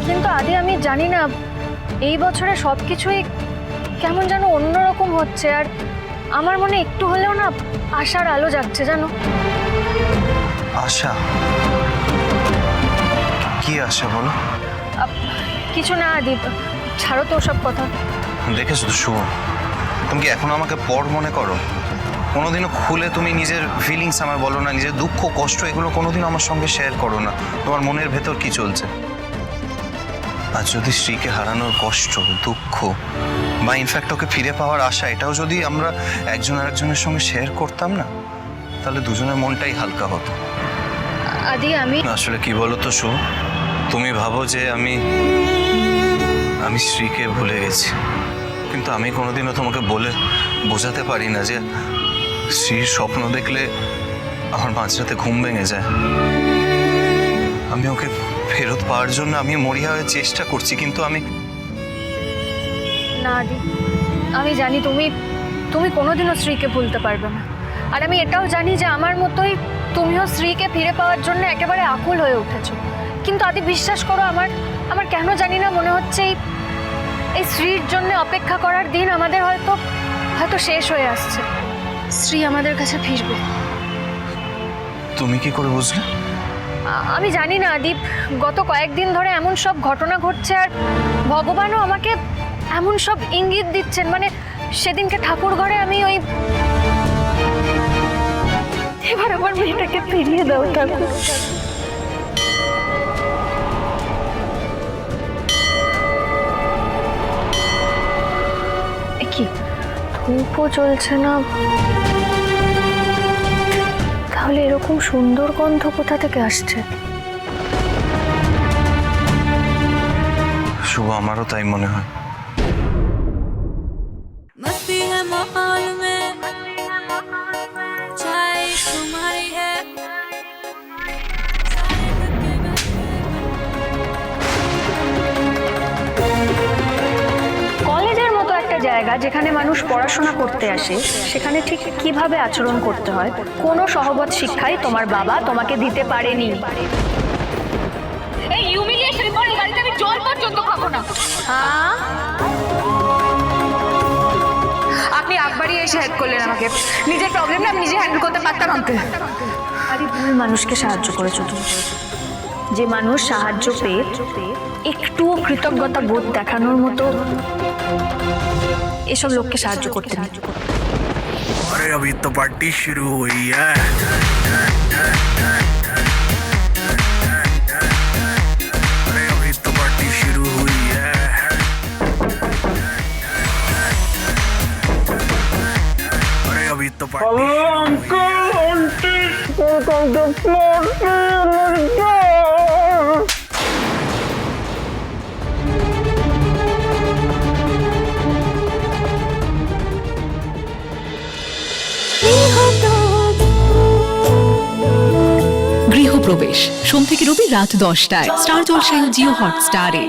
কিন্তু আদি আমি জানি না, এই বছরে সব কিছুই কেমন যেন অন্যরকম হচ্ছে। আর আমার মনে একটু হলেও না আশার আলো যাচ্ছে, জানো। আশা? কি আশা বলো? কিছু না আদি, ছাড়ো তো সব কথা। দেখেছো তো শুভ, তুমি কি এখনো আমাকে পর মনে করো? কোনোদিনও খুলে তুমি নিজের ফিলিংস আমায় বলো না, নিজের দুঃখ কষ্ট এগুলো কোনোদিনও আমার সঙ্গে শেয়ার করো না। তোমার মনের ভেতর কি চলছে? আর যদি স্ত্রীকে হারানোর কষ্ট, দুঃখ বা ইনফ্যাক্ট ওকে ফিরে পাওয়ার আশা, এটাও যদি আমরা একজন আরেকজনের সঙ্গে শেয়ার করতাম না, তাহলে দুজনের মনটাই হালকা হতো। আদি আমি আসলে কি বলো তো শুভ, তুমি ভাবো যে আমি স্ত্রীকে ভুলে গেছি, কিন্তু আমি কোনোদিনও তোমাকে বলে বোঝাতে পারি না যে স্ত্রীর স্বপ্ন দেখলে আমার মাঝরাতে ঘুম ভেঙে যায়। আমি ওকে ফেরত পাওয়ার জন্য আমি মরিয়া হয়ে চেষ্টা করছি, কিন্তু আমি না আদি, আমি জানি তুমি তুমি কোনোদিনও স্ত্রীকে ভুলতে পারবে না। আর আমি এটাও জানি যে আমার মতোই তুমিও স্ত্রীকে ফিরে পাওয়ার জন্য একেবারে আকুল হয়ে উঠেছো। কিন্তু আদি বিশ্বাস করো, আমার আমার কেন জানি না মনে হচ্ছে এই স্ত্রীর জন্য অপেক্ষা করার দিন আমাদের হয়তো হয়তো শেষ হয়ে আসছে। স্ত্রী আমাদের কাছে ফিরবে। তুমি কি করে বুঝলে? আমি জানি না দীপ, গত কয়েকদিন ধরে এমন সব ঘটনা ঘটছে, আর ভগবানও আমাকে এমন সব ইঙ্গিত দিচ্ছেন। মানে সেদিনকে ঠাকুর ঘরে আমি ওই এবার আমার মেয়েটাকে ফিরিয়ে দাও ঠাকুর। কি ধূপও চলছে না, তাহলে এরকম সুন্দর গন্ধ কোথা থেকে আসছে? শুভ, আমারও তাই মনে হয়। मस्ती है माहौल में चाय तुम्हारी है। কলেজের মতো একটা জায়গা যেখানে মানুষ পড়াশোনা করতে আসে, সেখানে ঠিক কিভাবে আচরণ করতে হয় কোনো সহবত শিক্ষাই তোমার বাবা তোমাকে দিতে পারেনি। এই হিউমিলিয়েশন পরে বাড়িতে আমি জল পর্যন্ত খাবো না। হ্যাঁ, আপনি একবারই এসে হেল্প করলেন আমাকে, নিজের প্রবলেমটা আমি নিজে হ্যান্ডেল করতে পারতাম আমাকে। আরে ভুল মানুষকে সাহায্য করেছো তুমি। যে মানুষ সাহায্য পেয়ে একটুও কৃতজ্ঞতা বোধ দেখানোর মতো এসব লোককে সাহায্য করতে নেই। अरे अभी तो पार्टी शुरू हुई है। अरे अभी तो पार्टी शुरू हुई है। अरे अभी तो पार्टी গৃহপ্রবেশ সোম থেকে রবি রাত 10টায় স্টার জলসায় ও জিও হটস্টারে।